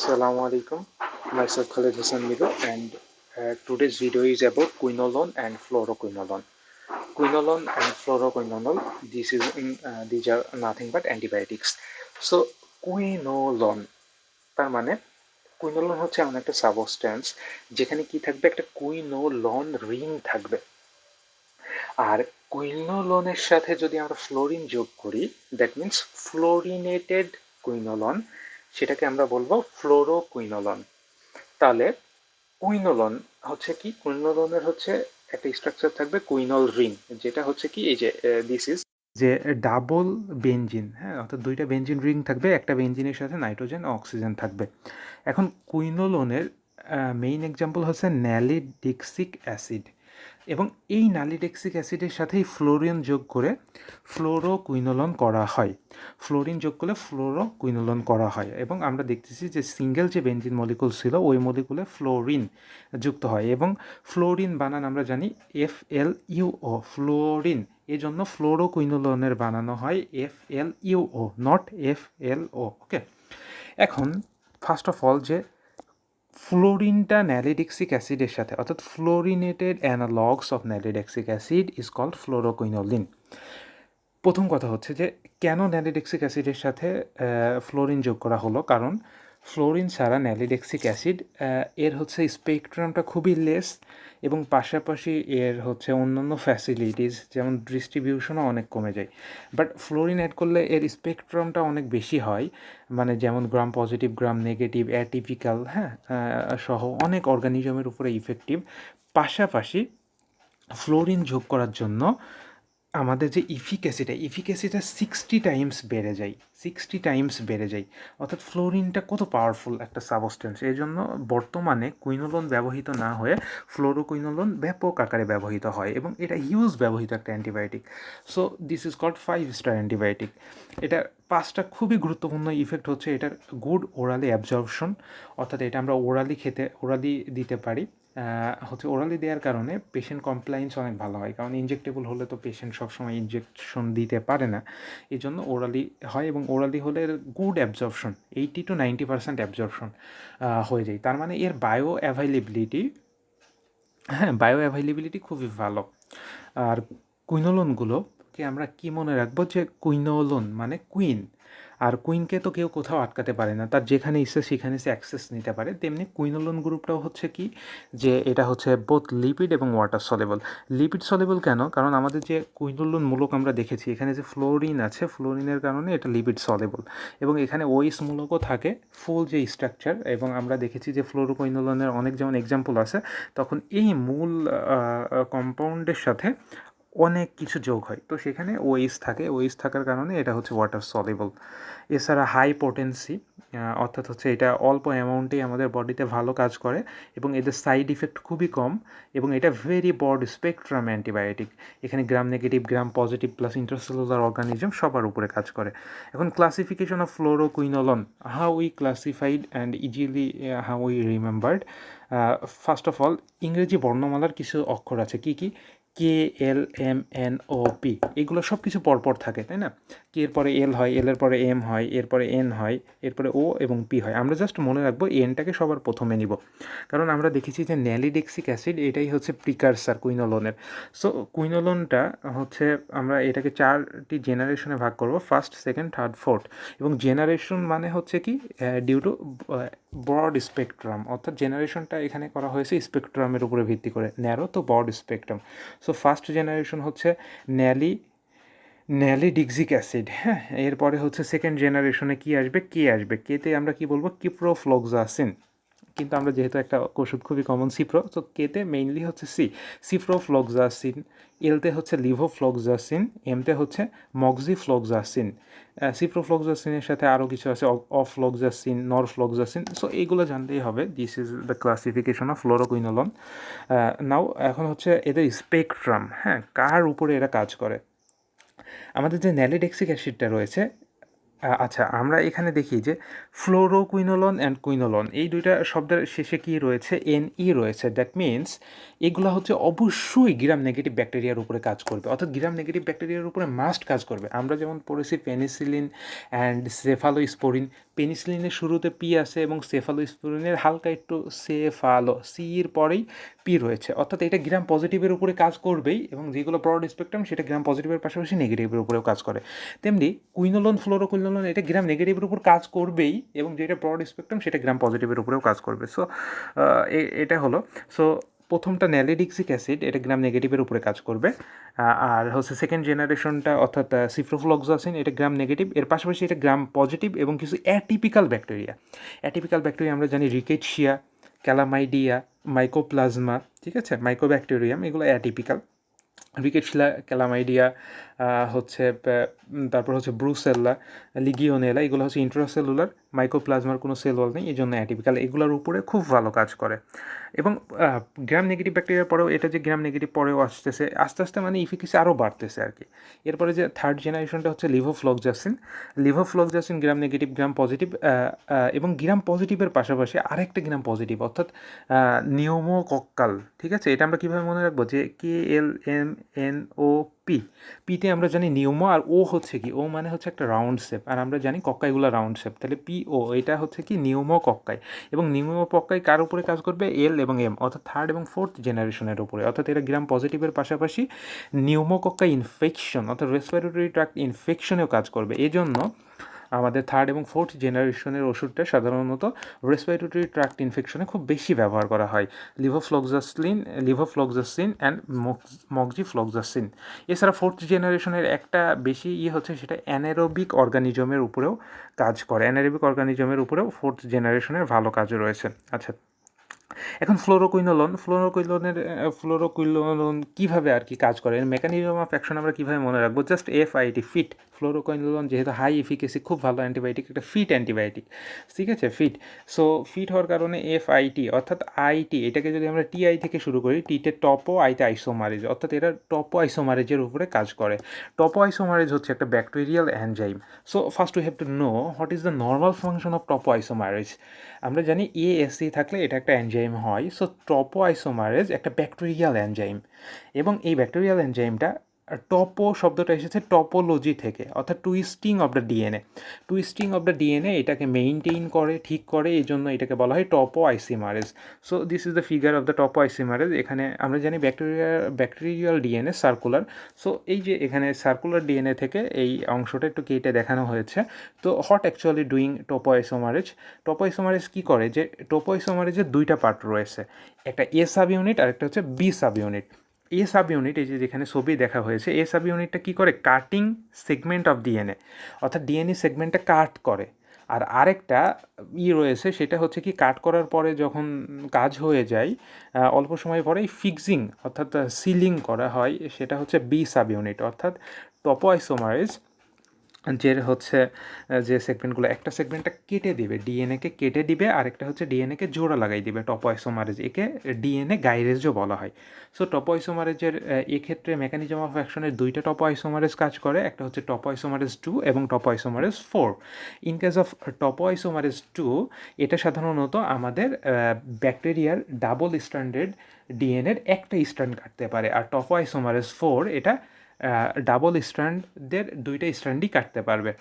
Assalamu alaikum. Myself Khalid Hassan Mido, and today's video is about quinolone and fluoroquinolone. Quinolone and fluoroquinolone, these are nothing but antibiotics. So quinolone তার মানে quinolone হচ্ছে এমন একটা substance যেখানে কি থাকবে, একটা কুইনোলন রিং থাকবে। আর কুইনোলনের সাথে যদি আমরা ফ্লোরিন যোগ করি, দ্যাট মিন্স ফ্লোরিনেটেড কুইনোলন, সেটাকে আমরা বলবো ফ্লোরোকুইনোলন। তাহলে কুইনোলন হচ্ছে কি, কুইনোলনের হচ্ছে একটা স্ট্রাকচার থাকবে কুইনল রিং, যেটা হচ্ছে কি এই যে দিস ইজ যে ডাবল বেঞ্জিন, হ্যাঁ, অর্থাৎ দুইটা বেঞ্জিন রিং থাকবে, একটা বেঞ্জিনের সাথে নাইট্রোজেন ও অক্সিজেন থাকবে। এখন কুইনোলনের মেইন এক্সাম্পল হচ্ছে ন্যালিডিক্সিক অ্যাসিড, এবং এই নালিডেক্সিক অ্যাসিডের সাথেই ফ্লোরিন যোগ করে ফ্লোরোকুইনোলন করা হয়। ফ্লোরিন যোগ করলে ফ্লোরোকুইনোলন করা হয়, এবং আমরা দেখতেছি যে সিঙ্গেল যে বেঞ্জিন মলিকুল ছিল ওই মলিকুলে ফ্লোরিন যুক্ত হয়, এবং ফ্লোরিন বানান আমরা জানি FLUO, ফ্লোরিন। এই জন্য ফ্লোরোকুইনোলনের বানানো হয় FLUO, নট FLO। ওকে, এখন ফার্স্ট অফ অল যে ফ্লোরিনটা ন্যালিডিক্সিক অ্যাসিডের সাথে, অর্থাৎ fluorinated analogues of ন্যালিডিক্সিক acid is called ফ্লোরোকুইনোলিন। প্রথম কথা হচ্ছে যে কেন ন্যালিডিক্সিক অ্যাসিডের সাথে ফ্লোরিন যোগ করা হলো, কারণ ফ্লোরিন ছাড়া ন্যালিডেক্সিক অ্যাসিড এর হচ্ছে স্পেকট্রামটা খুবই লেস, এবং পাশাপাশি এর হচ্ছে অন্যান্য ফ্যাসিলিটিস যেমন ডিস্ট্রিবিউশনও অনেক কমে যায়। বাট ফ্লোরিন অ্যাড করলে এর স্পেকট্রামটা অনেক বেশি হয়, মানে যেমন gram positive, gram negative, atypical, হ্যাঁ, সহ অনেক অর্গানিজমের উপরে ইফেক্টিভ। পাশাপাশি ফ্লোরিন যোগ করার জন্য আমাদের যে ইফিক্যাসিটা 60 টাইমস বেড়ে যায়, 60 টাইমস বেড়ে যায়। অর্থাৎ ফ্লোরিনটা কত পাওয়ারফুল একটা সাবস্টেন্স। এই জন্য বর্তমানে কুইনোলন ব্যবহৃত না হয়ে ফ্লোরোকুইনোলন ব্যাপক আকারে ব্যবহৃত হয়, এবং এটা হিউজ ব্যবহৃত একটা antibiotic. So this is called 5 star antibiotic. এটার 5টা খুবই গুরুত্বপূর্ণ ইফেক্ট হচ্ছে এটার গুড ওরালি অ্যাবজর্পশন, অর্থাৎ এটা আমরা ওরালি দিতে পারি। হচ্ছে ওরালি দেওয়ার কারণে পেশেন্ট কমপ্লায়েন্স অনেক ভালো হয়, কারণ ইনজেক্টেবল হলে তো পেশেন্ট সবসময় ইনজেকশন দিতে পারে না, এই জন্য ওরালি হয়, এবং ওরালি হলে গুড অ্যাবজর্পশন 80 to 90% অ্যাবজর্পশন হয়ে যায়। তার মানে এর বায়ো অ্যাভাইলেবিলিটি খুবই ভালো। আর কুইনোলনগুলোকে আমরা কি মনে রাখবো, যে কুইনোলন মানে কুইন, আর কুইনকে তো কেউ কোথাও আটকাতে পারে না, তার যেখানে ইচ্ছে সেখানে সে অ্যাক্সেস নিতে পারে। তেমনি কুইনোলন গ্রুপটাও হচ্ছে কি, যে এটা হচ্ছে বোথ লিপিড এবং ওয়াটার সলেবল। লিপিড সলেবল কেন? কারণ আমাদের যে কুইনোলন মূলক আমরা দেখেছি, এখানে যে ফ্লোরিন আছে, ফ্লোরিনের কারণে এটা লিপিড সলেবল, এবং এখানে ওইস মূলকও থাকে, ফুল যে স্ট্রাকচার। এবং আমরা দেখেছি যে ফ্লোরোকুইনোলনের অনেক যেমন এক্সাম্পল আছে, তখন এই মূল কম্পাউন্ডের সাথে অনেক কিছু যোগ হয়, তো সেখানে ওএইচ থাকে, ওএইচ থাকার কারণে এটা হচ্ছে ওয়াটার সলেবল। এছাড়া হাই পোটেন্সি, অর্থাৎ হচ্ছে এটা অল্প অ্যামাউন্টেই আমাদের বডিতে ভালো কাজ করে, এবং এদের সাইড ইফেক্ট খুবই কম, এবং এটা ভেরি ব্রড স্পেকট্রাম অ্যান্টিবায়োটিক। এখানে gram negative, gram positive plus intercellular organism সবার উপরে কাজ করে। এখন classification of fluoroquinolone, how we classified and easily how we remembered. First of all, ইংরেজি বর্ণমালার কিছু অক্ষর আছে, কি কি? KLMNOP, এগুলো সব কিছু পরপর থাকে, তাই না? কে এর পরে এল হয়, এলের পরে এম হয়, এরপরে এন হয়, এরপরে ও এবং পি হয়। আমরা জাস্ট মনে রাখবো এনটাকে সবার প্রথমে নিব, কারণ আমরা দেখেছি যে ন্যালিডেক্সিক অ্যাসিড এটাই হচ্ছে প্রিকারসার কুইনোলনের। সো কুইনোলনটা হচ্ছে আমরা এটাকে 4টি জেনারেশনে ভাগ করব, ফার্স্ট, সেকেন্ড, থার্ড, ফোর্থ। এবং জেনারেশন মানে হচ্ছে কি, ডিউ টু ব্রড স্পেকট্রাম, অর্থাৎ জেনারেশনটা এখানে করা হয়েছে স্পেকট্রামের উপরে ভিত্তি করে, narrow to broad spectrum. So first generation হচ্ছে ন্যালিডিক্সিক অ্যাসিড, হ্যাঁ। এরপরে হচ্ছে সেকেন্ড জেনারেশনে কি আসবে, কে আসবে। কেতে আমরা কি বলবো, কিপ্রোফ্লক্সাসিন, কিন্তু আমরা যেহেতু একটা ওষুধ খুবই কমন সিপ্রো, তো কেতে মেইনলি হচ্ছে সিপ্রোফ্লক্সাসিন। এলতে হচ্ছে লিভোফ্লক্সাসিন, এমতে হচ্ছে মক্সিফ্লক্সাসিন। সিপ্রোফ্লক্সাসিনের সাথে আরও কিছু আছে, অফ্লক্সাসিন, নরফ্লক্সাসিন। সো এইগুলো জানতেই হবে। This is the classification of fluoroquinolone. Now এখন হচ্ছে এদের স্পেকট্রাম, হ্যাঁ, কার উপরে এরা কাজ করে। আমাদের যে ন্যালিডেক্সিক অ্যাসিডটা রয়েছে, আচ্ছা, আমরা এখানে দেখি যে ফ্লোরোকুইনোলন অ্যান্ড কুইনোলন, এই দুইটা শব্দের শেষে কি রয়েছে, NE রয়েছে। দ্যাট মিনস এগুলো হচ্ছে অবশ্যই গ্রাম নেগেটিভ ব্যাকটেরিয়ার উপরে কাজ করবে, অর্থাৎ গ্রাম নেগেটিভ ব্যাকটেরিয়ার উপরে মাস্ট কাজ করবে। আমরা যেমন পড়েছি পেনিসিলিন অ্যান্ড সেফালোস্পোরিন। পেনিসিলিনের শুরুতে পি আছে এবং সেফালোস্পিরিনের হালকা একটু সির পরেই পি রয়েছে, অর্থাৎ এটা গ্রাম পজিটিভের উপরে কাজ করবেই, এবং যেগুলো ব্রড স্পেকট্রাম সেটা গ্রাম পজিটিভের পাশাপাশি নেগেটিভের উপরেও কাজ করে। তেমনি কুইনোলোন ফ্লোরোকুইনোলোন এটা গ্রাম নেগেটিভের উপর কাজ করবেই, এবং যেটা ব্রড স্পেকট্রাম সেটা গ্রাম পজিটিভের উপরেও কাজ করবে। সো এটা হলো। সো প্রথমটা ন্যালিডিক্সিক অ্যাসিড, এটা গ্রাম নেগেটিভের উপরে কাজ করবে। আর হচ্ছে সেকেন্ড জেনারেশনটা অর্থাৎ সিপ্রোফ্লক্সাসিন, এটা গ্রাম নেগেটিভ, এর পাশাপাশি এটা গ্রাম পজিটিভ এবং কিছু অ্যাটিপিক্যাল ব্যাকটেরিয়া আমরা জানি রিকেটশিয়া, ক্যালামাইডিয়া, মাইকোপ্লাজমা, ঠিক আছে, মাইকোব্যাকটেরিয়াম, এগুলো অ্যাটিপিক্যাল। রিকেটশিয়া, ক্যালামাইডিয়া হচ্ছে তারপর হচ্ছে ব্রুসেল্লা, লিগিওনেলা, এগুলো হচ্ছে ইন্ট্রাসেলুলার, মাইকোপ্লাজমার কোনো সেল ওয়াল নেই, এই জন্য অ্যাটিপিক্যাল, এগুলোর উপরে খুব ভালো কাজ করে। এবং গ্রাম নেগেটিভ ব্যাকটেরিয়ার পরেও এটা যে গ্রাম নেগেটিভ পরেও আসতেছে আস্তে আস্তে, মানে ইফিকেসি আরও বাড়তেছে আর কি। এরপরে যে থার্ড জেনারেশনটা হচ্ছে লিভোফ্লক্সাসিন গ্রাম নেগেটিভ, গ্রাম পজিটিভ, এবং গ্রাম পজিটিভের পাশাপাশি আরেকটা গ্রাম পজিটিভ অর্থাৎ নিউমোকক্কাল, ঠিক আছে। এটা আমরা কীভাবে মনে রাখবো, যে KLMNO পিতে আমরা জানি নিউমো, আর ও হচ্ছে কি, ও মানে হচ্ছে একটা রাউন্ড শেপ, আর আমরা জানি কক্কাইগুলো রাউন্ড শেপ, তাহলে PO এটা হচ্ছে কি নিউমো কক্কাই। এবং নিউমো কক্কাই কার উপরে কাজ করবে, L এবং M, অর্থাৎ থার্ড এবং ফোর্থ জেনারেশনের উপরে, অর্থাৎ এটা গ্রাম পজিটিভের পাশাপাশি নিউমোকক্কাই ইনফেকশন অর্থাৎ রেসপিরেটরি ট্র্যাক্ট ইনফেকশনেও কাজ করবে। এই জন্য আমাদের থার্ড এবং ফোর্থ জেনারেশনের ওষুধটা সাধারণত রেসপিরেটরি ট্র্যাক্ট ইনফেকশনে খুব বেশি ব্যবহার করা হয়, লিভোফ্লক্সাসিন অ্যান্ড মক্সিফ্লক্সাসিন। এছাড়া ফোর্থ জেনারেশনের একটা বেশি হচ্ছে সেটা অ্যানারোবিক অর্গানিজমের উপরেও কাজ করে, অ্যানারোবিক অর্গানিজমের উপরেও ফোর্থ জেনারেশনের ভালো কাজ রয়েছে। আচ্ছা, এখন ফ্লোরোকুইনোলন কীভাবে আর কি কাজ করে, এর মেকানিজম অফ অ্যাকশন আমরা কীভাবে মনে রাখবো, জাস্ট ফিট ফ্লোরোকুইনোলন যেহেতু হাই এফিকেসি, খুব ভালো অ্যান্টিবায়োটিক, একটা ফিট অ্যান্টিবায়োটিক, ঠিক আছে, সো ফিট হওয়ার কারণে অর্থাৎ আইটি, এটাকে যদি আমরা TI থেকে শুরু করি, টিতে টপো, আইতে আইসোমারেজ, অর্থাৎ এরা টপো আইসোমারেজের উপরে কাজ করে। টপো আইসোমারেজ হচ্ছে একটা bacterial enzyme. So first we have to know what is the normal function of topoisomerase. আমরা জানি ASE থাকলে এটা একটা এনজাইম হয়। সো টপো আইসোমারেজ একটা ব্যাকটেরিয়াল এনজাইম, এবং এই ব্যাকটেরিয়াল এনজাইমটা টপো শব্দটা এসেছে টপোলজি থেকে, অর্থাৎ টুইস্টিং অফ দ্য ডিএনএ এটাকে মেইনটেইন করে, ঠিক করে, এই জন্য এটাকে বলা হয় topoisomerase. So this is the figure of the topoisomerase. এখানে আমরা জানি ব্যাকটেরিয়াল ডিএনএ সার্কুলার। সো এই যে এখানে সার্কুলার ডিএনএ থেকে এই অংশটা একটু কেটে দেখানো হয়েছে। তো হোয়াট অ্যাকচুয়ালি ডুইং টপো আইসোমারেজ কী করে, যে টপো আইসোমারেজের দুইটা পার্ট রয়েছে, একটা A সাব ইউনিট আর একটা হচ্ছে B sub unit. A sub unit, এই যে যেখানে ছবি দেখা হয়েছে, A সাব ইউনিটটা কী করে, কাটিং সেগমেন্ট অফ ডিএনএ, অর্থাৎ ডিএনএ সেগমেন্টটা কাট করে। আর আরেকটা রয়েছে, সেটা হচ্ছে কি, কাট করার পরে যখন কাজ হয়ে যায় অল্প সময় পরেই ফিক্সিং অর্থাৎ সিলিং করা হয়, সেটা হচ্ছে B সাব ইউনিট। অর্থাৎ টপো আইসোমারেজ হচ্ছে যে সেগমেন্টগুলো, একটা সেগমেন্টটা কেটে দিবে, ডিএনএকে কেটে দিবে, আরেকটা হচ্ছে ডিএনএকে জোড়া লাগাই দিবে, টপো আইসোমারেজ, একে ডিএনএ গাইরেজও বলা হয়। সো টপো আইসোমারেজের এক্ষেত্রে মেকানিজম অফ অ্যাকশনের দুইটা টপো আইসোমারেজ কাজ করে, একটা হচ্ছে টপো আইসোমারেজ 2 এবং topoisomerase 4। In case of topoisomerase 2, এটা সাধারণত আমাদের ব্যাকটেরিয়ার ডাবল স্ট্যান্ডার্ড ডিএনএর একটা স্ট্র্যান্ড কাটতে পারে, আর টপো আইসোমারেজ 4 এটা ডাবল স্ট্র্যান্ডদের দুইটা স্ট্র্যান্ডই কাটতে পারবে।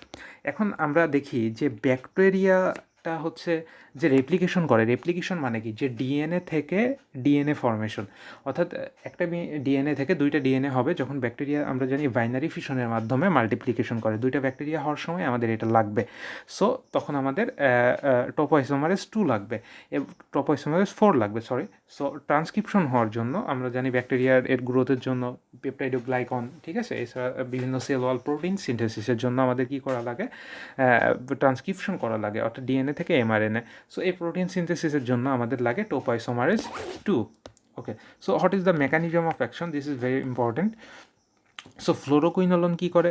এখন আমরা দেখি যে ব্যাকটেরিয়াটা হচ্ছে যে রেপ্লিকেশন মানে কি, যে ডিএনএ থেকে ডিএনএ ফর্মেশন, অর্থাৎ একটা ডিএনএ থেকে দুইটা ডিএনএ হবে যখন ব্যাকটেরিয়া, আমরা জানি বাইনারি ফিশনের মাধ্যমে মাল্টিপ্লিকেশন করে, দুইটা ব্যাকটেরিয়া হওয়ার সময় আমাদের এটা লাগবে। সো তখন আমাদের টপো আইসোমারেজ 2 লাগবে, টপো আইসোমারেজ 4 লাগবে, সো ট্রান্সক্রিপশন হওয়ার জন্য আমরা জানি ব্যাকটেরিয়ার এর গ্রোথের জন্য পেপটাইডোগ্লাইকন, ঠিক আছে, এছাড়া বিভিন্ন সেল ওয়াল প্রোটিন সিনথেসিসের জন্য আমাদের কী করা লাগে, ট্রান্সক্রিপশন করা লাগে, অর্থাৎ ডিএনএ থেকে mRNA। সো এই প্রোটিন সিনথেসিসের জন্য আমাদের লাগে topoisomerase 2। Okay, so what is the mechanism of action, this is very important. So fluoroquinolone কী করে,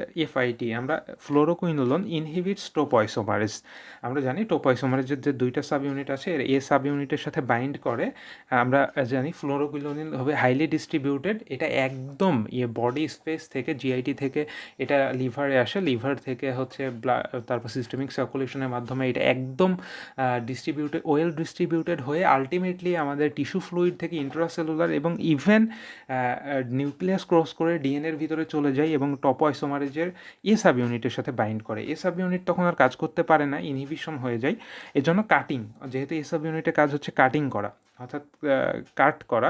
আমরা ফ্লোরোকুইনোলন ইনহিবিটস টপো আইসোমারেজ। আমরা জানি টপো আইসোমারেজের যে দুইটা সাব ইউনিট আছে, এর A সাব ইউনিটের সাথে বাইন্ড করে। আমরা জানি ফ্লোরোকুইনোলিন হবে হাইলি ডিস্ট্রিবিউটেড, এটা একদম বডি স্পেস থেকে, GIT থেকে এটা লিভারে আসে, লিভার থেকে হচ্ছে তারপর সিস্টেমিক সার্কুলেশনের মাধ্যমে এটা একদম ওয়েল ডিস্ট্রিবিউটেড হয়ে আলটিমেটলি আমাদের টিস্যু ফ্লুইড থেকে ইন্ট্রাসেলুলার এবং ইভেন নিউক্লিয়াস ক্রস করে ডিএনএর ভিতরে ভিতরে চলে যায় এবং টপোআইসোমারেজের এ সাব ইউনিটের সাথে বাইন্ড করে। এ সাব ইউনিট তখন আর কাজ করতে পারে না, ইনহিবিশন হয়ে যায়। এজন্য কাটিং, যেহেতু এ সাব ইউনিটের কাজ হচ্ছে কাটিং করা, অর্থাৎ কাট করা।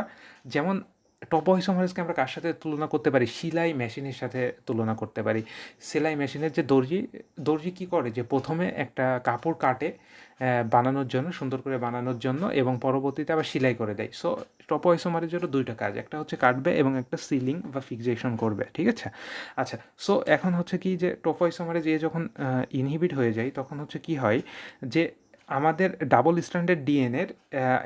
যেমন টপোআইসোমারেজকে আমরা কার সাথে তুলনা করতে পারি? সেলাই মেশিনের সাথে তুলনা করতে পারি। সেলাই মেশিনের যে দর্জি কী করে, যে প্রথমে একটা কাপড় কাটে বানানোর জন্য, সুন্দর করে বানানোর জন্য, এবং পরবর্তীতে আবার সেলাই করে দেয়। সো টপোআইসোমারেজেরও দুইটা কাজ, একটা হচ্ছে কাটবে এবং একটা সিলিং বা ফিক্সেশন করবে, ঠিক আছে? আচ্ছা, সো এখন হচ্ছে কি, যে টপোআইসোমারেজ যখন ইনহিবিট হয়ে যায় তখন হচ্ছে কি হয়, যে আমাদের ডাবল স্ট্যান্ডার্ড ডিএনএর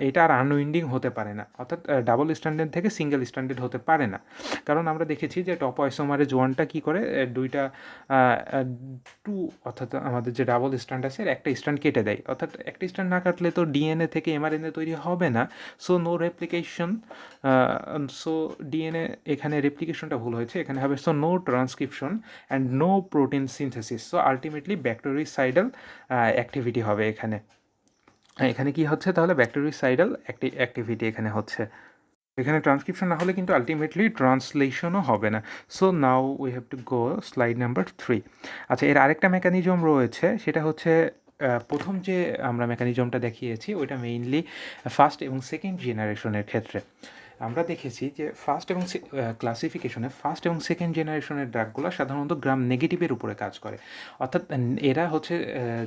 এটা আর আনউইন্ডিং হতে পারে না, অর্থাৎ ডাবল স্ট্যান্ডার্ড থেকে সিঙ্গেল স্ট্যান্ডার্ড হতে পারে না। কারণ আমরা দেখেছি যে টপোআইসোমারেজ ওয়ানটা কী করে, দুইটা টু, অর্থাৎ আমাদের যে ডাবল স্ট্যান্ড আছে একটা স্ট্যান্ড কেটে দেয়, অর্থাৎ একটা স্ট্যান্ড না কাটলে তো ডিএনএ থেকে এমআরএনএ তৈরি হবে না। So no replication, so DNA এখানে রেপ্লিকেশনটা ভুল হয়েছে, এখানে হবে so no transcription and no protein synthesis. So ultimately bactericidal activity হবে এখানে। এখানে কি হচ্ছে তাহলে? ব্যাকটেরিসাইডাল অ্যাক্টিভিটি এখানে হচ্ছে। এখানে ট্রান্সক্রিপশন না হলে কিন্তু আলটিমেটলি ট্রান্সলেশনও হবে না। So now we have to go slide number 3। আচ্ছা, এর আরেকটা মেকানিজম রয়েছে, সেটা হচ্ছে প্রথম যে আমরা মেকানিজমটা দেখিয়েছি ওইটা মেইনলি ফার্স্ট এবং সেকেন্ড জেনারেশনের ক্ষেত্রে। আমরা দেখেছি যে ফার্স্ট এবং সেকেন্ড জেনারেশনের ড্রাগগুলো সাধারণত গ্রাম নেগেটিভের উপরে কাজ করে, অর্থাৎ এরা হচ্ছে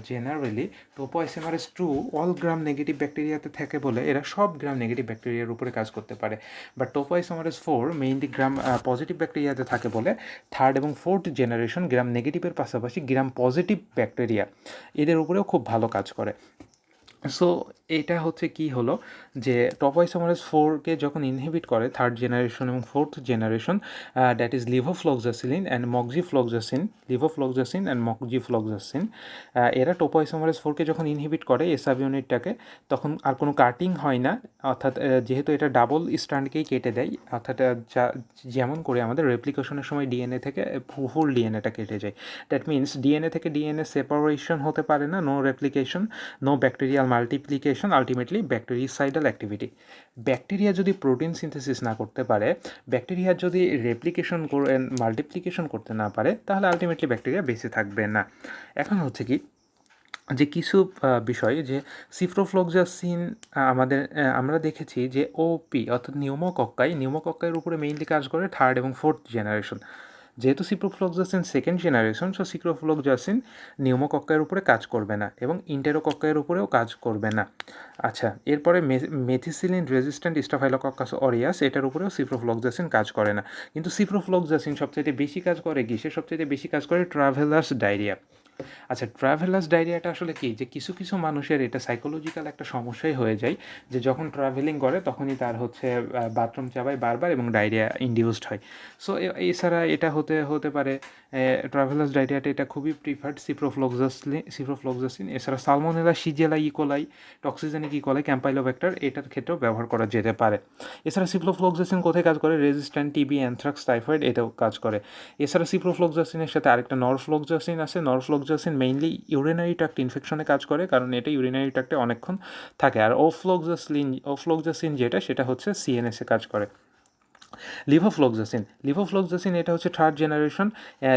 জেনারেলি টোপোআইসোমারেজ 2 অল গ্রাম নেগেটিভ ব্যাকটেরিয়াতে থাকে বলে এরা সব গ্রাম নেগেটিভ ব্যাকটেরিয়ার উপরে কাজ করতে পারে। বাট টোপোআইসোমারেজ 4 মেইনলি গ্রাম পজিটিভ ব্যাকটেরিয়াতে থাকে বলে থার্ড এবং ফোর্থ জেনারেশন গ্রাম নেগেটিভের পাশাপাশি গ্রাম পজিটিভ ব্যাকটেরিয়া এদের উপরেও খুব ভালো কাজ করে। সো এটা হচ্ছে কি হলো, যে টপোআইসোমারেজ 4কে যখন ইনহিবিট করে থার্ড জেনারেশন এবং fourth generation, that is levofloxacin and moxifloxacin, এরা টোপোআইসোমারেজ 4কে যখন ইনহিবিট করে এ সাব ইউনিটটাকে, তখন আর কোনো কাটিং হয় না, অর্থাৎ যেহেতু এটা ডাবল স্ট্র্যান্ডকেই কেটে দেয়, অর্থাৎ যেমন করে আমাদের রেপ্লিকেশনের সময় ডিএনএ থেকে ফুল ডিএনএটা কেটে যায়। দ্যাট মিনস ডিএনএ থেকে ডিএনএ সেপারেশন হতে পারে না, no replication, no bacterial multiplication, ultimately bactericidal activity. Bacteria যদি প্রোটিন সিনথেসিস না করতে পারে, ব্যাকটেরিয়া যদি রেপ্লিকেশন করে মাল্টিপ্লিকেশন করতে না পারে, তাহলে আলটিমেটলি ব্যাকটেরিয়া বেঁচে থাকবে না। এখন হচ্ছে কি, যে কিছু বিষয়, যে সিপ্রোফ্লক্সাসিন আমরা দেখেছি যে ওপি অর্থাৎ নিউমোকক্কাইয়ের উপরে মেইনলি কাজ করে থার্ড এবং ফোর্থ জেনারেশন। যেহেতু ciprofloxacin second generation, so ciprofloxacin নিউমোকক্কাইয়ের উপরে কাজ করবে না এবং ইন্টেরোকক্কাইয়ের উপরেও কাজ করবে না। আচ্ছা, এরপরে মেথিসিলিন রেজিস্ট্যান্ট স্টাফাইলোকক্কাস অরিয়াস, এটার উপরেও সিপ্রোফ্লক্সাসিন কাজ করে না। কিন্তু সিপ্রোফ্লক্সাসিন সবচাইতে বেশি কাজ করে সবচাইতে বেশি কাজ করে ট্রাভেলার্স ডায়রিয়া। আচ্ছা, ট্রাভেলার্স ডায়রিয়াটা আসলে কি, যে কিছু কিছু মানুষের এটা সাইকোলজিক্যাল একটা সমস্যাই হয়ে যায়, যে যখন ট্রাভেলিং করে তখনই তার হচ্ছে বাথরুম চাবায় বারবার এবং ডায়রিয়া ইনডিউসড হয়। সো এছাড়া এটা হতে পারে ট্রাভেলার্স ডায়রিয়াটা, এটা খুবই প্রিফার্ড সিপ্রোফ্লক্সাসিন। এছাড়া সালমোনেলা, শিজেলা ইকোলাই, টক্সিজেনিক ইকোলাই, ক্যাম্পাইলোব্যাক্টার, এটার ক্ষেত্রেও ব্যবহার করা যেতে পারে। এছাড়া সিপ্রোফ্লক্সাসিন কোথায় কাজ করে? রেজিস্ট্যান্ট টিবি, অ্যানথ্রাক্স, টাইফয়েড, এটাও কাজ করে। এছাড়া সিপ্রোফ্লক্সাসিনের সাথে আরেকটা নরফ্লক্সাসিন আছে। নরফ্লক্সাসিন মেইনলি ইউরিনারি ট্র্যাক্ট ইনফেকশনে কাজ করে, কারণ এটা ইউরিনারি ট্র্যাক্টে অনেকক্ষণ থাকে। আর ওফ্লক্সাসিন সেটা হচ্ছে সিএনএসে কাজ করে। লিভোফ্লক্সাসিন এটা হচ্ছে থার্ড জেনারেশন।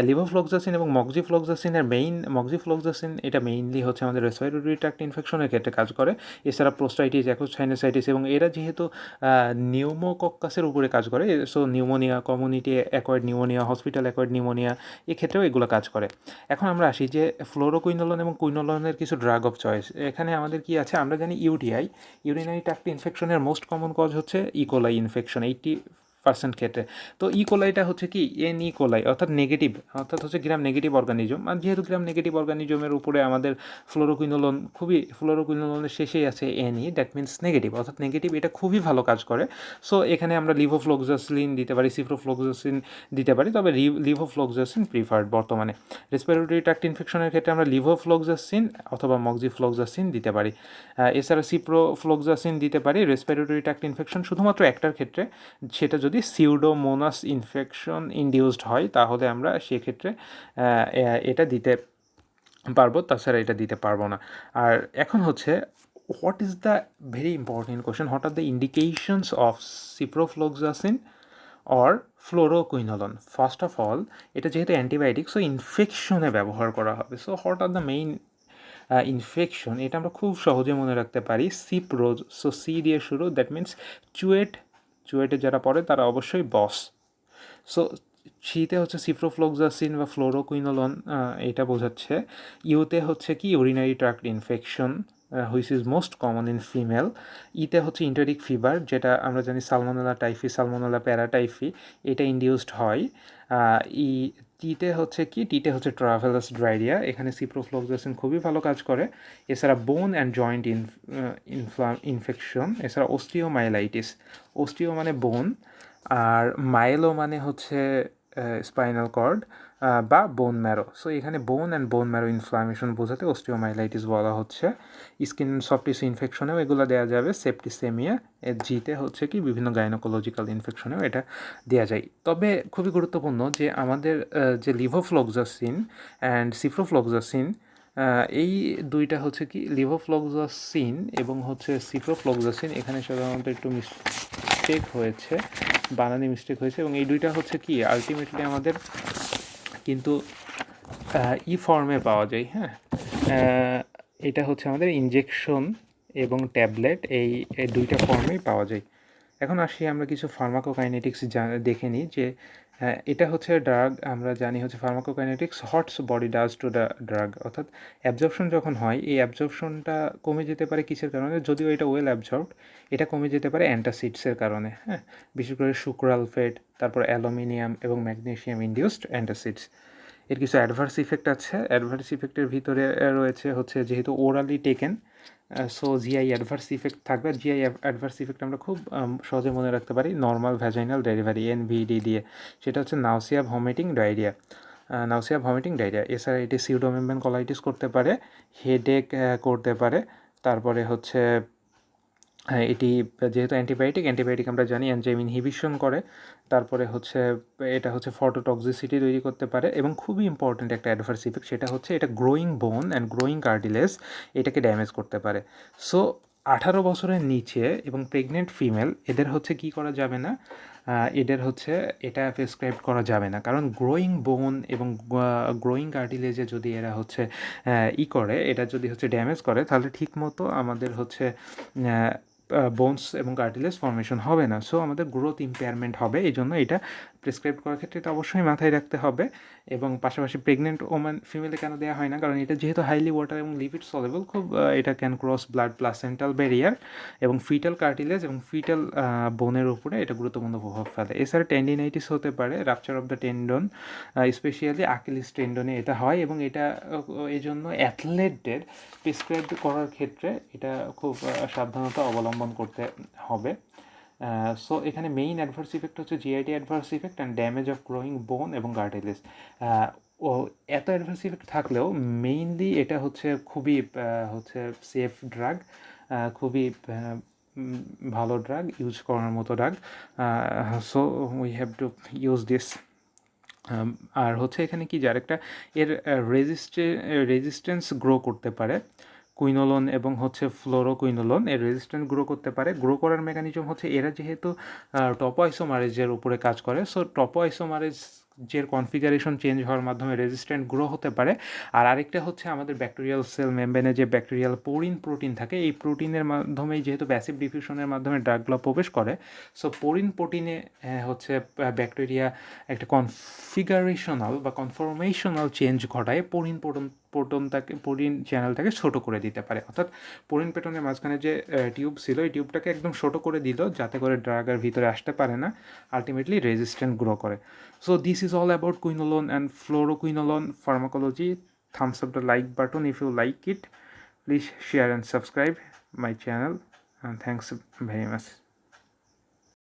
লিভোফ্লক্সাসিন এবং মক্সিফ্লক্সাসিন এটা মেইনলি হচ্ছে আমাদের রেসপিরেটরি ট্র্যাক্ট ইনফেকশনের ক্ষেত্রে কাজ করে। এছাড়া প্রোস্টাইটিস, অ্যাকোসাইনোসাইটিস, এবং এরা যেহেতু নিউমোকক্কাসের উপরে কাজ করে, so pneumonia, community acquired pneumonia, hospital acquired pneumonia, এক্ষেত্রেও এগুলো কাজ করে। এখন আমরা আসি যে ফ্লোরোকুইনোলন এবং কুইনোলনের কিছু ড্রাগ অফ চয়েস। এখানে আমাদের কি আছে? আমরা জানি ইউটিআই, ইউরিনারি ট্র্যাক্ট ইনফেকশনের মোস্ট কমন কজ হচ্ছে ইকোলাই ইনফেকশন 80% ক্ষেত্রে। তো ইকোলাইটা হচ্ছে কি ইকোলাই, অর্থাৎ নেগেটিভ, অর্থাৎ হচ্ছে গ্রাম নেগেটিভ অর্গানিজম। আর যেহেতু গ্রাম নেগেটিভ অর্গানিজমের উপরে আমাদের ফ্লোরোকুইনোলনের শেষেই আছে দ্যাট মিনস নেগেটিভ, অর্থাৎ নেগেটিভ, এটা খুবই ভালো কাজ করে। সো এখানে আমরা লিভোফ্লক্সাসিন দিতে পারি, সিপ্রোফ্লক্সাসিন দিতে পারি, তবে লিভোফ্লক্সাসিন প্রিফার্ড বর্তমানে। রেসপিরেটরি ট্র্যাক্ট ইনফেকশনের ক্ষেত্রে আমরা লিভোফ্লক্সাসিন অথবা মক্সিফ্লক্সাসিন দিতে পারি। এছাড়া সিপ্রোফ্লক্সাসিন দিতে পারি রেসপিরেটরি ট্র্যাক্ট ইনফেকশন শুধুমাত্র একটার ক্ষেত্রে, সেটা যদি সিউডোমোনাস ইনফেকশন ইনডিউসড হয়, তাহলে আমরা সেক্ষেত্রে এটা দিতে পারবো, তাছাড়া এটা দিতে পারবো না। আর এখন হচ্ছে, what is the very important question, what are the indications of ciprofloxacin or fluoroquinolone. First of all, এটা যেহেতু অ্যান্টিবায়োটিক, সো ইনফেকশনে ব্যবহার করা হবে। So what are the main infection, এটা আমরা খুব সহজে মনে রাখতে পারি। সিপ্রোজ, সো সি দিয়ে শুরু, দ্যাট মিনস চুয়েট। চুয়েটে যারা পড়ে তারা অবশ্যই বস। সো সিতে হচ্ছে সিপ্রোফ্লক্সাসিন বা ফ্লোরোকুইনোলন, এটা বোঝাচ্ছে। ইউতে হচ্ছে কি urinary tract infection, which is most common in female. ইতে হচ্ছে ইন্টারিক ফিভার, যেটা আমরা জানি সালমোনেলা টাইফি, সালমোনেলা প্যারাটাইফি, এটা ইনডিউসড হয়। ই টিতে হচ্ছে কি, টিতে হচ্ছে ট্রাভেলাস ডায়রিয়া, এখানে সিপ্রোফ্লক্সাসিন খুবই ভালো কাজ করে। এছাড়া বোন অ্যান্ড জয়েন্ট ইনফেকশন, এছাড়া অস্টিওমাইলাইটিস। অস্টিও মানে বোন, আর মাইলো মানে হচ্ছে স্পাইনাল কর্ড বা বোন ম্যারো। সো এখানে বোন অ্যান্ড বোন ম্যারো ইনফ্লামেশন বোঝাতে অস্টিওমাইলাইটিস বলা হচ্ছে। স্কিন সফট টিস্যু ইনফেকশনেও এগুলো দেওয়া যাবে। সেপ্টিসেমিয়া, এর জিতে হচ্ছে কি বিভিন্ন গাইনোকোলজিক্যাল ইনফেকশনেও এটা দেওয়া যায়। তবে খুবই গুরুত্বপূর্ণ যে আমাদের যে লিভোফ্লক্সাসিন অ্যান্ড সিপ্রোফ্লক্সাসিন, এই দুইটা হচ্ছে কি, লিভোফ্লক্সাসিন এবং হচ্ছে সিপ্রোফ্লক্সাসিন, এখানে সাধারণত একটু মিস্টেক হয়েছে, বানানি মিস্টেক হয়েছে। এবং এই দুইটা হচ্ছে কি আলটিমেটলি আমাদের কিন্তু ই ফর্মে পাওয়া যায়। হ্যাঁ, এটা হচ্ছে আমাদের ইনজেকশন এবং ট্যাবলেট, এই দুইটা ফর্মেই পাওয়া যায়। এখন আসি আমরা কিছু ফার্মাকোকাইনেটিক্স দেখে নিই যে এটা হচ্ছে ড্রাগ, আমরা জানি হচ্ছে pharmacokinetics what's body does to the drug, অর্থাৎ অ্যাবজর্পশন যখন হয়, এই অ্যাবজর্পশনটা কমে যেতে পারে কিসের কারণে, যদিও এটা ওয়েল অ্যাবজর্বড, এটা কমে যেতে পারে অ্যান্টাসিডসের কারণে। হ্যাঁ, বিশেষ করে সুক্রালফেট, তারপর অ্যালুমিনিয়াম এবং ম্যাগনেসিয়াম ইনডিউসড অ্যান্টাসিডস। এর কিছু অ্যাডভার্স ইফেক্ট আছে। অ্যাডভার্স ইফেক্টের ভিতরে রয়েছে হচ্ছে যেহেতু orally taken, so GI adverse effect থাকবে। জিআই অ্যাডভার্স ইফেক্ট আমরা খুব সহজে মনে রাখতে পারি নর্মাল ভ্যাজাইনাল ডেলিভারি, এনভিডি দিয়ে। সেটা হচ্ছে নাউসিয়া, ভমিটিং, ডায়রিয়া। নাউসিয়া, vomiting, diarrhoea. এছাড়া এটি সিউডোমেমব্রেন কলাইটিস করতে পারে, হেডেক করতে পারে। তারপরে হচ্ছে এটি যেহেতু অ্যান্টিবায়োটিক আমরা জানি এনজাইম ইনহিবিশন করে। তারপরে হচ্ছে এটা হচ্ছে ফটোটক্সিসিটি তৈরি করতে পারে। এবং খুবই ইম্পর্ট্যান্ট একটা অ্যাডভার্স ইফেক্ট, সেটা হচ্ছে এটা গ্রোয়িং বোন অ্যান্ড গ্রোয়িং কার্টিলেজ, এটাকে ড্যামেজ করতে পারে। সো 18 বছরের নিচে এবং প্রেগনেন্ট ফিমেল, এদের হচ্ছে কি করা যাবে না, এদের হচ্ছে এটা প্রেসক্রাইব করা যাবে না। কারণ গ্রোয়িং বোন এবং গ্রোয়িং কার্টিলেজে যদি এরা হচ্ছে করে, এটা যদি হচ্ছে ড্যামেজ করে, তাহলে ঠিকমতো আমাদের হচ্ছে বোনস এবং কার্টিলেজ ফর্মেশন হবে না। সো আমাদের গ্রোথ ইম্পেয়ারমেন্ট হবে। এই জন্য এটা প্রেসক্রাইব করার ক্ষেত্রে এটা অবশ্যই মাথায় রাখতে হবে। এবং পাশাপাশি প্রেগনেন্ট ওম্যান ফিমেলে কেন দেওয়া হয় না, কারণ এটা যেহেতু হাইলি ওয়াটার এবং লিপিড সলেবল, খুব এটা can cross blood placental barrier, এবং ফিটাল কার্টিলেজ এবং ফিটাল বোনের উপরে এটা গুরুত্বপূর্ণ প্রভাব ফেলে। এছাড়া টেন্ডিনাইটিস হতে পারে, rupture of the tendon, specially Achilles টেন্ডনে এটা হয়। এবং এটা এই জন্য অ্যাথলেটদের প্রেসক্রাইব করার ক্ষেত্রে এটা খুব সাবধানতা অবলম্বন করতে হবে। সো এখানে মেইন অ্যাডভার্স ইফেক্ট হচ্ছে GIT adverse effect and damage of growing বোন এবং কার্টিলেজ। ও এত অ্যাডভার্স ইফেক্ট থাকলেও মেইনলি এটা হচ্ছে খুবই হচ্ছে সেফ ড্রাগ, খুবই ভালো ড্রাগ, ইউজ করার মতো drug. So we have to use this. আর হচ্ছে এখানে কি, যার একটা এর রেজিস্ট্যান্স গ্রো করতে পারে, কুইনোলন এবং হচ্ছে ফ্লোরোকুইনোলন এর রেজিস্ট্যান্স গ্রো করতে পারে। গ্রো করার মেকানিজম হচ্ছে এরা যেহেতু টপো আইসোমারেজের উপরে কাজ করে, সো টপো আইসোমারেজের কনফিগারেশন চেঞ্জ হওয়ার মাধ্যমে রেজিস্ট্যান্ট গ্রো হতে পারে। আর আরেকটা হচ্ছে আমাদের ব্যাকটেরিয়াল সেল মেমব্রেনে যে ব্যাকটেরিয়াল পোরিন প্রোটিন থাকে, এই প্রোটিনের মাধ্যমেই যেহেতু প্যাসিভ ডিফিউশনের মাধ্যমে ড্রাগগুলো প্রবেশ করে, সো পোরিন প্রোটিনে হচ্ছে ব্যাকটেরিয়া একটা কনফিগারেশনাল বা কনফরমেশনাল চেঞ্জ ঘটায় পোরিন চ্যানেলটাকে ছোটো করে দিতে পারে। অর্থাৎ পোরিন প্যাটার্নের মাঝখানে যে টিউব ছিল, এই টিউবটাকে একদম ছোটো করে দিল, যাতে করে ড্রাগের ভিতরে আসতে পারে না, আলটিমেটলি রেজিস্ট্যান্ট গ্রো করে। So this is all about quinolone and fluoroquinolone pharmacology. Thumbs up the like button if you like it. Please share and subscribe my channel, and thanks very much.